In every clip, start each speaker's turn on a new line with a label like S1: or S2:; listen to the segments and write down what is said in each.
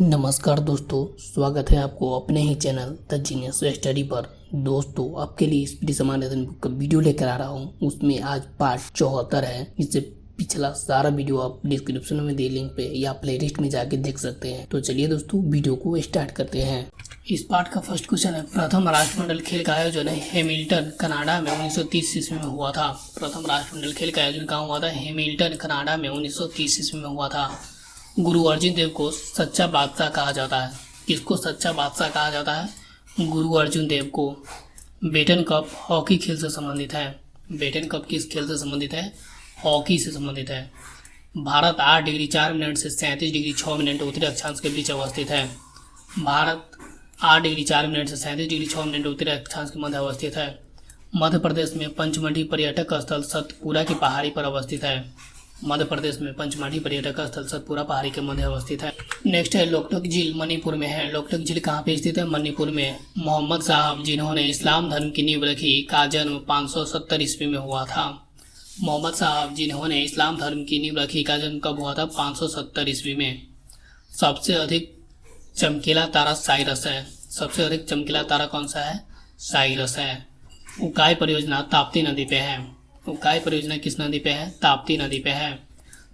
S1: नमस्कार दोस्तों, स्वागत है आपको अपने ही चैनल द जीनियस स्टडी पर। दोस्तों, आपके लिए स्पीडी समाधान बुक का वीडियो लेकर आ रहा हूं। उसमें आज पार्ट 74 है। इससे पिछला सारा वीडियो आप डिस्क्रिप्शन में दिए लिंक पे या प्लेलिस्ट में जाके देख सकते हैं। तो चलिए दोस्तों, वीडियो को स्टार्ट करते हैं। इस पार्ट का फर्स्ट क्वेश्चन है, प्रथम राष्ट्रमंडल खेल का आयोजन हैमिल्टन कनाडा में 1930 ईस्वी में हुआ था। प्रथम राष्ट्रमंडल खेल का आयोजन कहाँ हुआ था? हैमिल्टन कनाडा में 1930 ईस्वी में हुआ था। गुरु अर्जुन देव को सच्चा बादशाह कहा जाता है। किसको सच्चा बादशाह कहा जाता है? गुरु अर्जुन देव को। बेटन कप हॉकी खेल से संबंधित है। बेटन कप किस खेल से संबंधित है? हॉकी से संबंधित है। भारत 8 डिग्री 4 मिनट से 37 डिग्री 6 मिनट उत्तरी अक्षांश के बीच अवस्थित है। भारत 8 डिग्री 4 मिनट से 37 डिग्री 6 मिनट उत्तरी अक्षांश के मध्य अवस्थित है। मध्य प्रदेश में पंचमढ़ी पर्यटक स्थल सतपुरा की पहाड़ी पर अवस्थित है। मध्य प्रदेश में पंचमढ़ी पर्यटक स्थल सतपुरा पहाड़ी के मध्य अवस्थित है। नेक्स्ट है, लोकटक झील मणिपुर में है। लोकटक झील कहाँ पे स्थित है? मणिपुर में। मोहम्मद साहब जिन्होंने इस्लाम धर्म की नींव रखी का जन्म 570 ईस्वी में हुआ था। मोहम्मद साहब जिन्होंने इस्लाम धर्म की नींव रखी का जन्म कब हुआ था? 570 ईस्वी में। सबसे अधिक चमकीला तारा साइरस है। सबसे अधिक चमकीला तारा कौन सा है? साइरस है। उकाई परियोजना ताप्ती नदी पे है। उकाई परियोजना किस नदी पे है? ताप्ती नदी पे है।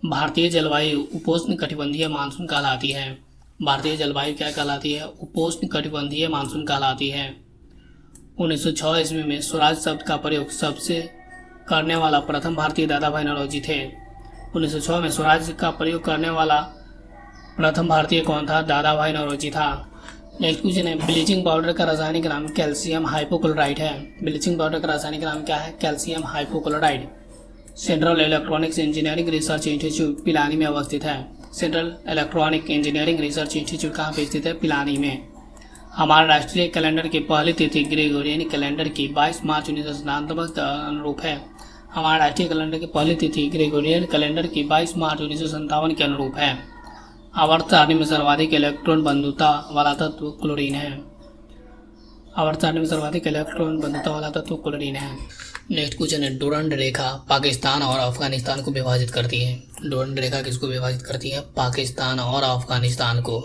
S1: भारतीय जलवायु उपोष्ण कटिबंधीय मानसून कहलाती है। भारतीय जलवायु क्या कहलाती है? उपोष्ण कटिबंधीय मानसून कहलाती है। 1906 ईस्वी में स्वराज शब्द का प्रयोग सबसे करने वाला प्रथम भारतीय दादा भाई नौरोजी थे। 1906 में स्वराज का प्रयोग करने वाला प्रथम भारतीय कौन था? दादा भाई नौरोजी था। नेक्स्ट क्वेश्चन है, ब्लीचिंग पाउडर का रासायनिक नाम कैल्शियम हाइपोक्लोराइड है। ब्लीचिंग पाउडर का रासायनिक नाम क्या है? Calcium hypochlorite. Central electronics engineering research institute Pilani में अवस्थित है। Central electronic engineering research institute कहाँ पे स्थित है? पिलानी में। हमारे राष्ट्रीय कैलेंडर की पहली तिथि ग्रेगोरियन कैलेंडर की 22 मार्च 1997 के अनुरूप है। हमारे राष्ट्रीय कैलेंडर की पहली तिथि ग्रेगोरियन कैलेंडर की 22 मार्च 1957 के अनुरूप है। आवर्त सारणी में सर्वाधिक इलेक्ट्रॉन बंधुता वाला तत्व क्लोरीन है। आवर्त सारणी में सर्वाधिक इलेक्ट्रॉन बंधुता वाला तत्व क्लोरीन है। नेक्स्ट क्वेश्चन है, डुरंड रेखा पाकिस्तान और अफगानिस्तान को विभाजित करती है। डुरंड रेखा किसको विभाजित करती है? पाकिस्तान और अफगानिस्तान को।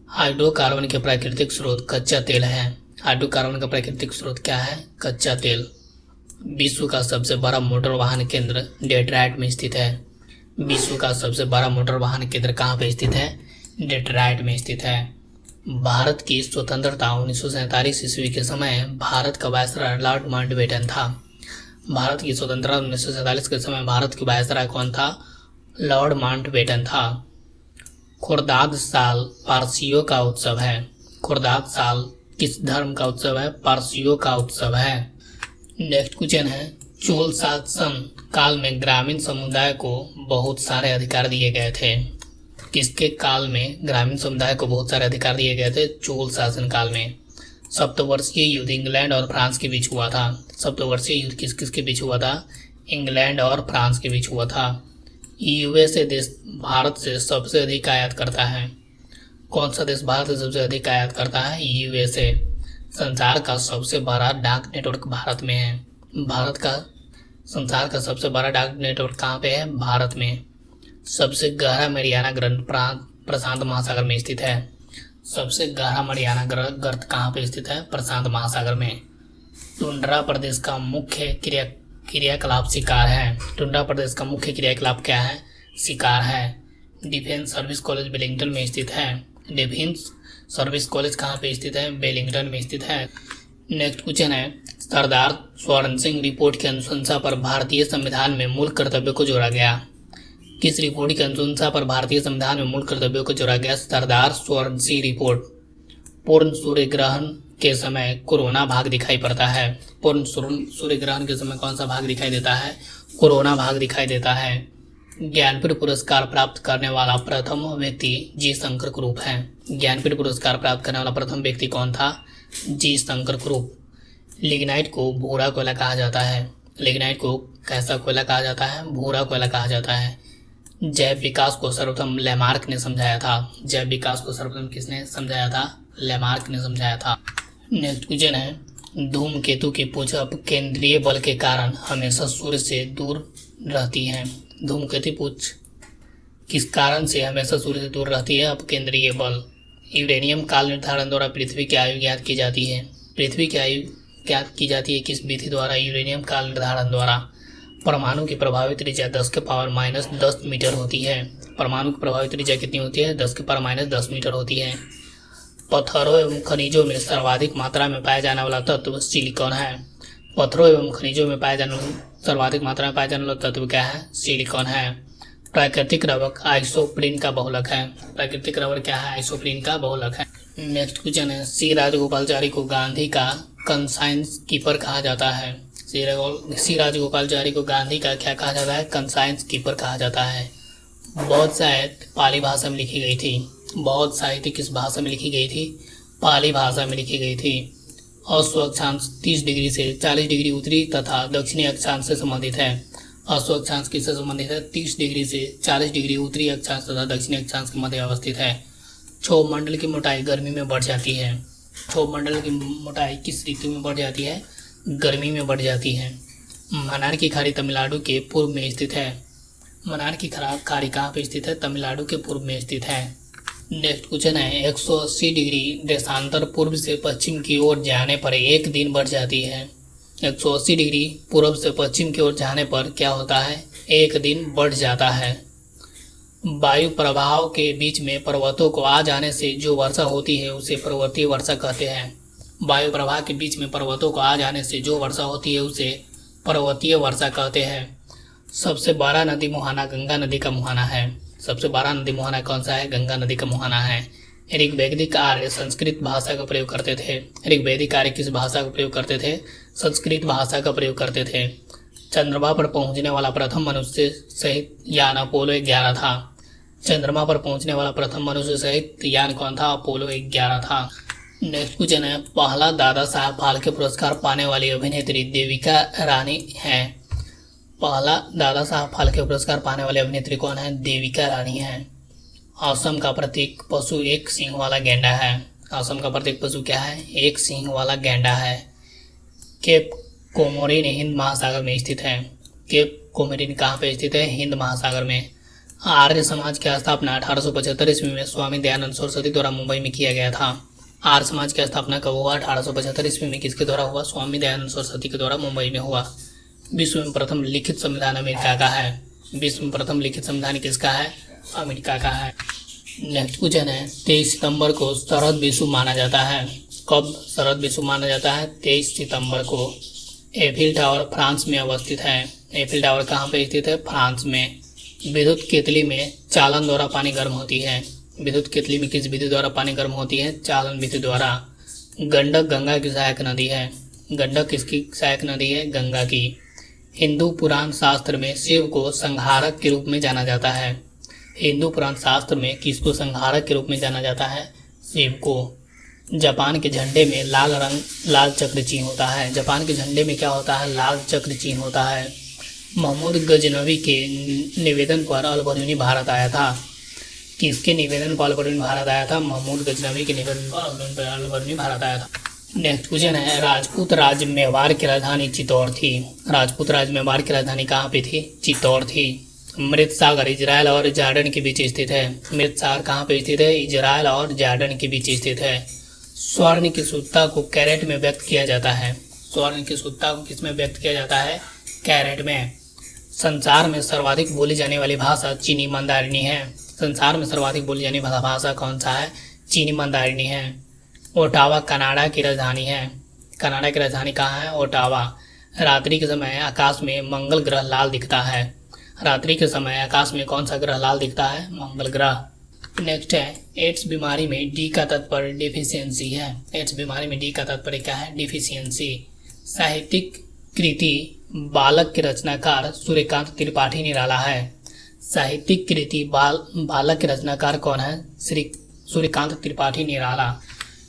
S1: हाइड्रोकार्बन के प्राकृतिक स्रोत कच्चा तेल है। हाइड्रोकार्बन का प्राकृतिक स्रोत क्या है? कच्चा तेल। विश्व का सबसे बड़ा मोटर वाहन केंद्र डेट्रॉइट में स्थित है। विश्व का सबसे बड़ा मोटर वाहन केंद्र कहाँ पे स्थित है? डेट्रॉइट में स्थित है। भारत की स्वतंत्रता 1947 ईस्वी के समय भारत का वायसराय लॉर्ड माउंटबेटन था। भारत की स्वतंत्रता 1947 के समय भारत की वायसराय कौन था? लॉर्ड माउंटबेटन था। खुर्दाद साल पारसियों का उत्सव है। खुर्दाद साल किस धर्म का उत्सव है? पारसियों का उत्सव है। नेक्स्ट क्वेश्चन है, चोल शासन काल में ग्रामीण समुदाय को बहुत सारे अधिकार दिए गए थे। किसके काल में ग्रामीण समुदाय को बहुत सारे अधिकार दिए गए थे? चोल शासन काल में। सप्तवर्षीय युद्ध इंग्लैंड और फ्रांस के बीच हुआ था। सप्तवर्षीय युद्ध किस किस के बीच हुआ था? इंग्लैंड और फ्रांस के बीच हुआ था। यूएसए देश भारत से सबसे अधिक आयात करता है। कौन सा देश भारत से सबसे अधिक आयात करता है? यूएसए। संसार का सबसे बड़ा डाक नेटवर्क भारत में है। भारत का संसार का सबसे बड़ा डाक नेटवर्क कहाँ पे है? भारत में। सबसे गहरा मरियाना गर्त प्रशांत महासागर में स्थित है। सबसे गहरा मरियाना गर्त कहाँ पे स्थित है? प्रशांत महासागर में। टुंड्रा प्रदेश का मुख्य क्रियाकलाप शिकार है। टुंड्रा प्रदेश का मुख्य क्रियाकलाप क्या है? शिकार है। डिफेंस सर्विस कॉलेज वेलिंगटन में स्थित है। डिफेंस सर्विस कॉलेज कहाँ पे स्थित है? वेलिंगटन में स्थित है। नेक्स्ट क्वेश्चन है, सरदार स्वर्ण सिंह रिपोर्ट की अनुशंसा पर भारतीय संविधान में मूल कर्तव्य को जोड़ा गया। किस रिपोर्ट की अनुशंसा पर भारतीय संविधान में मूल कर्तव्यों को जोड़ा गया? सरदार स्वर्ण सिंह रिपोर्ट। पूर्ण सूर्य ग्रहण के समय कोरोना भाग दिखाई पड़ता है। पूर्ण सूर्य ग्रहण के समय कौन सा भाग दिखाई देता है? कोरोना भाग दिखाई देता है। ज्ञानपीठ पुरस्कार प्राप्त करने वाला प्रथम व्यक्ति जी शंकर क्रूप है। ज्ञानपीठ पुरस्कार प्राप्त करने वाला प्रथम व्यक्ति कौन था? जी शंकर क्रूप। लिग्नाइट को भूरा कोयला कहा जाता है। लिग्नाइट को कैसा कोयला कहा जाता है? भूरा कोयला कहा जाता है। जैव विकास को सर्वप्रथम लैमार्क ने समझाया था। जैव विकास को सर्वप्रथम किसने समझाया था? लैमार्क ने समझाया था। नेक्स्ट क्वेश्चन है, धूमकेतु की पूंछ केंद्रीय बल के कारण हमेशा सूर्य से दूर रहती है। धूमकेतु पूंछ किस कारण से हमेशा सूर्य से दूर रहती है अपकेंद्रीय बल। यूरेनियम काल निर्धारण द्वारा पृथ्वी की आयु ज्ञात की जाती है। पृथ्वी की आयु ज्ञात की जाती है किस विधि द्वारा? यूरेनियम काल निर्धारण द्वारा। परमाणु की प्रभावी त्रिज्या 10⁻⁻10 मीटर होती है। परमाणु की प्रभावी त्रिज्या कितनी होती है? 10⁻⁻10 मीटर होती है। पत्थरों एवं खनिजों में सर्वाधिक मात्रा में पाया जाने वाला तत्व सिलिकॉन है। पत्थरों एवं खनिजों में सर्वाधिक मात्रा में पाया जाने वाला तत्व क्या है? सिलिकॉन है। प्राकृतिक रबर आइसोप्रीन का बहुलक है। प्राकृतिक रबर क्या है? आइसोप्रीन का बहुलक है। नेक्स्ट क्वेश्चन है, सी राजगोपालाचारी को गांधी का कंसाइंस कीपर कहा जाता है। सी राजगोपालाचारी को गांधी का क्या कहा जाता है? कंसाइंस कीपर कहा जाता है। बौद्ध साहित्य पाली भाषा में लिखी गई थी। बौद्ध साहित्य किस भाषा में लिखी गई थी? पाली भाषा में लिखी गई थी। अश्वक्षांश 30 डिग्री से 40 डिग्री उत्तरी तथा दक्षिणी अक्षांश से संबंधित है। अश्वक्षांश किससे संबंधित है? 30 डिग्री से 40 डिग्री उत्तरी अक्षांश तथा दक्षिणी अक्षांश के मध्य अवस्थित है। क्षोभ मंडल की मोटाई गर्मी में बढ़ जाती है। क्षोभ मंडल की मोटाई किस ऋतु में बढ़ जाती है? गर्मी में बढ़ जाती है। मन्नार की खाड़ी तमिलनाडु के पूर्व में स्थित है। मन्नार की खाड़ी कहाँ पे स्थित है? तमिलनाडु के पूर्व में स्थित है। नेक्स्ट क्वेश्चन है, 180 डिग्री देशांतर पूर्व से पश्चिम की ओर जाने पर एक दिन बढ़ जाती है। 180 डिग्री पूर्व से पश्चिम की ओर जाने पर क्या होता है? एक दिन बढ़ जाता है। वायु प्रभाव के बीच में पर्वतों को आ जाने से जो वर्षा होती है उसे पर्वतीय वर्षा कहते हैं। वायु प्रवाह के बीच में पर्वतों को आ जाने से जो वर्षा होती है उसे पर्वतीय वर्षा कहते हैं। सबसे बड़ा नदी मुहाना गंगा नदी का मुहाना है। सबसे बड़ा नदी मुहाना कौन सा है? गंगा नदी का मुहाना है। ऋग्वैदिक आर्य संस्कृत भाषा का प्रयोग करते थे। ऋग्वैदिक आर्य किस भाषा का प्रयोग करते थे? संस्कृत भाषा का प्रयोग करते थे। चंद्रमा पर पहुंचने वाला प्रथम मनुष्य सहित यान अपोलो 11 था। चंद्रमा पर पहुंचने वाला प्रथम मनुष्य सहित यान कौन था? अपोलो 11 था। नेक्स्ट क्वेश्चन है, पहला दादा साहब फाल्के पुरस्कार पाने वाली अभिनेत्री देविका रानी है। पहला दादा साहब फाल्के पुरस्कार पाने वाली अभिनेत्री कौन है? देविका रानी है। असम का प्रतीक पशु एक सींग वाला गैंडा है। असम का प्रतीक पशु क्या है? एक सींग वाला गैंडा है। केप कोमोरिन हिंद महासागर में स्थित है। केप कोमोरिन कहाँ पे स्थित है? हिंद महासागर में। आर्य समाज की स्थापना 1875 ईस्वी में स्वामी दयानंद सरस्वती द्वारा मुंबई में किया गया था। आर्य समाज की स्थापना कब हुआ? 1875 ईस्वी में। किसके द्वारा हुआ? स्वामी दयानंद सरस्वती के द्वारा मुंबई में हुआ। विश्व में प्रथम लिखित संविधान अमेरिका का है। विश्व में प्रथम लिखित संविधान किसका है? अमेरिका का है। नेक्स्ट क्वेश्चन है, 23 सितंबर को शरद विषु माना जाता है। कब शरद विषु माना जाता है? 23 सितंबर को। एफिल टावर फ्रांस में अवस्थित है। एफिल टावर कहाँ पे स्थित है? फ्रांस में। विद्युत केतली में चालन द्वारा पानी गर्म होती है। विद्युत केतली में किस विधि द्वारा पानी गर्म होती है? चालन विधि द्वारा। गंडक गंगा की सहायक नदी है। गंडक किसकी सहायक नदी है? गंगा की। हिंदू पुराण शास्त्र में शिव को संहारक के रूप में जाना जाता है। हिंदू पुराण शास्त्र में किसको संहारक के रूप में जाना जाता है? शिव को। जापान के झंडे में लाल चक्र चिन्ह होता है। जापान के झंडे में क्या होता है? लाल चक्र चिन्ह होता है। महमूद गजनवी के निवेदन पर अल बरूनी भारत आया था। किसके निवेदन पर अल बरूनी भारत आया था? महमूद गजनवी के निवेदन पर अल बरूनी भारत आया था। नेक्स्ट क्वेश्चन है, राजपूत राज्य मेवाड़ की राजधानी चित्तौड़ थी। राजपूत राज्य मेवाड़ की राजधानी कहाँ पे थी? चित्तौड़ थी। मृत सागर इजराइल और जॉर्डन के बीच स्थित है। मृत सागर कहाँ पे स्थित है? इजराइल और जॉर्डन के बीच स्थित है। स्वर्ण की शुद्धता को कैरेट में व्यक्त किया जाता है। स्वर्ण की शुद्धता को किसमें व्यक्त किया जाता है? कैरेट में। संसार में सर्वाधिक बोली जाने वाली भाषा चीनी मंदारिनी है। संसार में सर्वाधिक बोली जाने वाली भाषा कौन सा है? चीनी मंदारिनी है। ओटावा कनाडा की राजधानी है। कनाडा की राजधानी कहाँ है? ओटावा। रात्रि के समय आकाश में मंगल ग्रह लाल दिखता है। रात्रि के समय आकाश में कौन सा ग्रह लाल दिखता है? मंगल ग्रह। नेक्स्ट है, एड्स बीमारी में डी का तात्पर्य डिफिशियंसी है। एड्स बीमारी में डी का तात्पर्य क्या है? डिफिशियंसी। साहित्यिक कृति बालक के रचनाकार सूर्यकांत त्रिपाठी निराला है। साहित्यिक कृति बालक के रचनाकार कौन है? श्री सूर्यकांत त्रिपाठी निराला।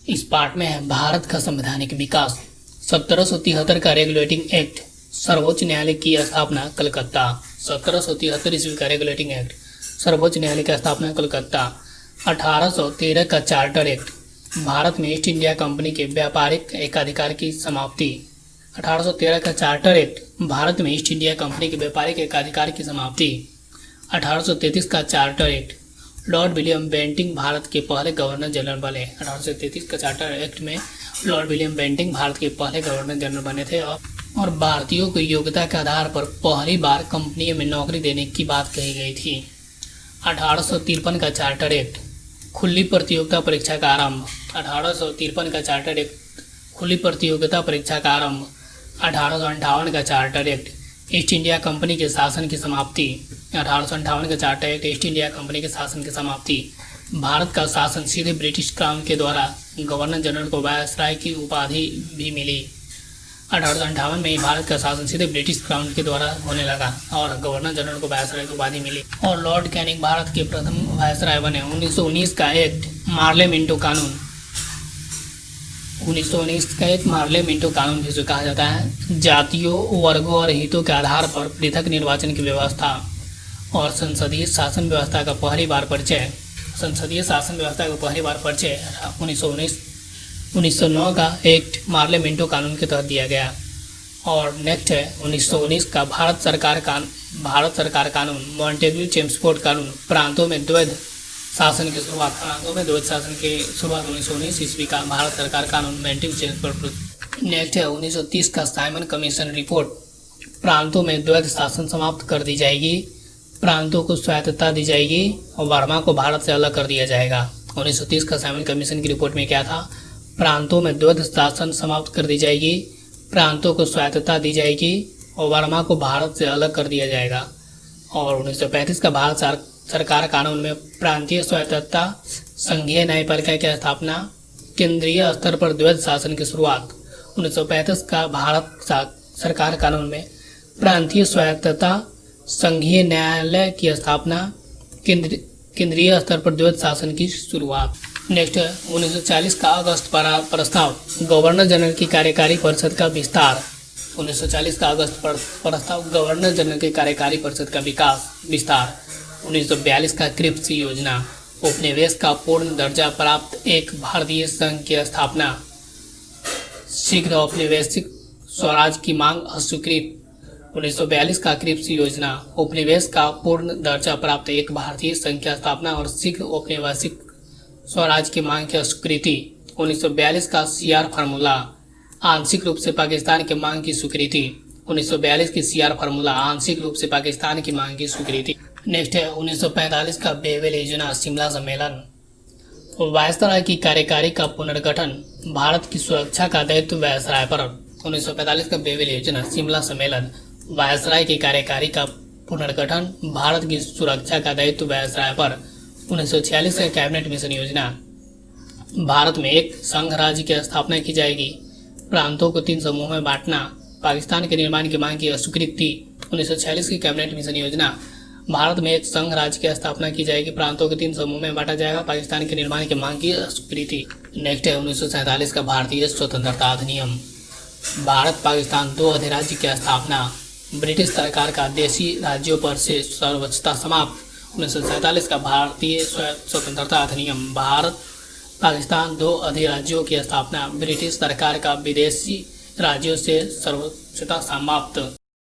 S1: इस पार्ट में है भारत का संवैधानिक विकास। 1773 का रेगुलेटिंग एक्ट। सर्वोच्च न्यायालय की स्थापना कलकत्ता। 1773 ईस्वी का रेगुलेटिंग एक्ट। सर्वोच्च न्यायालय की स्थापना कलकत्ता। 1813 का चार्टर एक्ट। भारत में ईस्ट इंडिया कंपनी के व्यापारिक एकाधिकार की समाप्ति। 1813 का चार्टर एक्ट भारत में ईस्ट इंडिया कंपनी के व्यापारिक एकाधिकार की समाप्ति। 1833 का charter act. Lord William Bentinck Bharat के पहले गवर्नर जनरल बने। 1833 का चार्टर एक्ट में लॉर्ड विलियम बेंटिंक भारत के पहले गवर्नर जनरल बने थे और भारतीयों को योग्यता के आधार पर पहली बार कंपनी में नौकरी देने की बात कही गई थी। 1853 का चार्टर एक्ट। खुली प्रतियोगिता परीक्षा का आरंभ। 1853 का चार्टर एक्ट। खुली प्रतियोगिता परीक्षा का आरंभ। 1858 का charter act. East India company के शासन की समाप्ति। 1858 का charter act. East India company के शासन की समाप्ति। भारत का शासन सीधे ब्रिटिश क्राउन के द्वारा गवर्नर जनरल को वायसराय की उपाधि भी मिली। 1858 में भारत का शासन सीधे ब्रिटिश क्राउन के द्वारा होने लगा और गवर्नर जनरल को वायसराय की उपाधि मिली और लॉर्ड कैनिंग भारत के प्रथम वायसराय बने। 1919 का एक्ट मार्ले मिंटो कानून। 1919 का एक मार्ले मिंटो कानून जिसे कहा जाता है जातियों, वर्गों और हितों के आधार पर पृथक निर्वाचन की व्यवस्था और संसदीय शासन व्यवस्था का पहली बार परिचय। 1909 का एक्ट मार्ले मिंटो कानून के तहत दिया गया। और नेक्स्ट है 1919 का भारत सरकार कानून मॉन्टेग्यू चेम्सफोर्ड कानून। प्रांतों में द्वैध शासन की शुरुआत। 1919 ईस्वी का भारत सरकार कानून मॉन्टेग्यू चेम्सफोर्ड। नेक्स्ट है 1930 का साइमन कमीशन रिपोर्ट। प्रांतों में द्वैध शासन समाप्त कर दी जाएगी, प्रांतों को स्वायत्तता दी जाएगी और बर्मा को भारत से अलग कर दिया जाएगा। 1930 का साइमन कमीशन की रिपोर्ट में क्या था? प्रांतों में द्वैध शासन समाप्त कर दी जाएगी, प्रांतों को स्वायत्तता दी जाएगी और बर्मा को भारत से अलग कर दिया जाएगा। और 1935 का भारत सरकार कानून में प्रांतीय स्वायत्तता, संघीय न्यायपालिका की स्थापना, केंद्रीय स्तर पर द्वैध शासन की शुरुआत। 1935 का भारत सरकार कानून में प्रांतीय स्वायत्तता, संघीय न्यायालय की स्थापना, केंद्रीय स्तर पर द्वैध शासन की शुरुआत। नेक्स्ट है 1940 का अगस्त प्रस्ताव गवर्नर जनरल की कार्यकारी परिषद का विस्तार। 1940 का अगस्त प्रस्ताव गवर्नर जनरल की कार्यकारी परिषद का विस्तार। 1942 का क्रिप्स योजना उपनिवेश का पूर्ण दर्जा प्राप्त एक भारतीय संघ की स्थापना। शीघ्र औपनिवेशिक स्वराज की मांग अस्वीकृत। 1942 का क्रिप्स योजना उपनिवेश का पूर्ण दर्जा प्राप्त एक भारतीय संघ की स्थापना और शीघ्र औपनिवेशिक स्वराज की मांग की स्वीकृति। 1942 का सीआर फार्मूला आंशिक रूप से पाकिस्तान की मांग की स्वीकृति। 1942 की सीआर फार्मूला आंशिक रूप से पाकिस्तान की मांग की स्वीकृति। नेक्स्ट है 1945 का बेवेल योजना शिमला सम्मेलन। वायसराय की कार्यकारी का पुनर्गठन भारत की सुरक्षा का दायित्व वायसराय पर। 1945 का बेवेल योजना शिमला सम्मेलन वायसराय की कार्यकारी का पुनर्गठन भारत की सुरक्षा का दायित्व वायसराय पर। 1946 का कैबिनेट मिशन योजना भारत में एक संघ राज्य की स्थापना की जाएगी, प्रांतों को 3 समूह में बांटना, पाकिस्तान के निर्माण की मांग की स्वीकृति। 1946 की कैबिनेट मिशन योजना भारत में एक संघ राज्य की स्थापना की जाएगी, प्रांतों को 3 समूह में बांटा जाएगा, पाकिस्तान के निर्माण की मांग की स्वीकृति। नेक्स्ट है 1947 का भारतीय स्वतंत्रता अधिनियम भारत पाकिस्तान 2 अधिराज्य की स्थापना। ब्रिटिश सरकार का देशी राज्यों पर से सर्वोच्चता समाप्त। 1947 का भारतीय स्वतंत्रता अधिनियम भारत पाकिस्तान 2 अधिराज्यों की स्थापना। ब्रिटिश सरकार का विदेशी राज्यों से सर्वोच्चता समाप्त।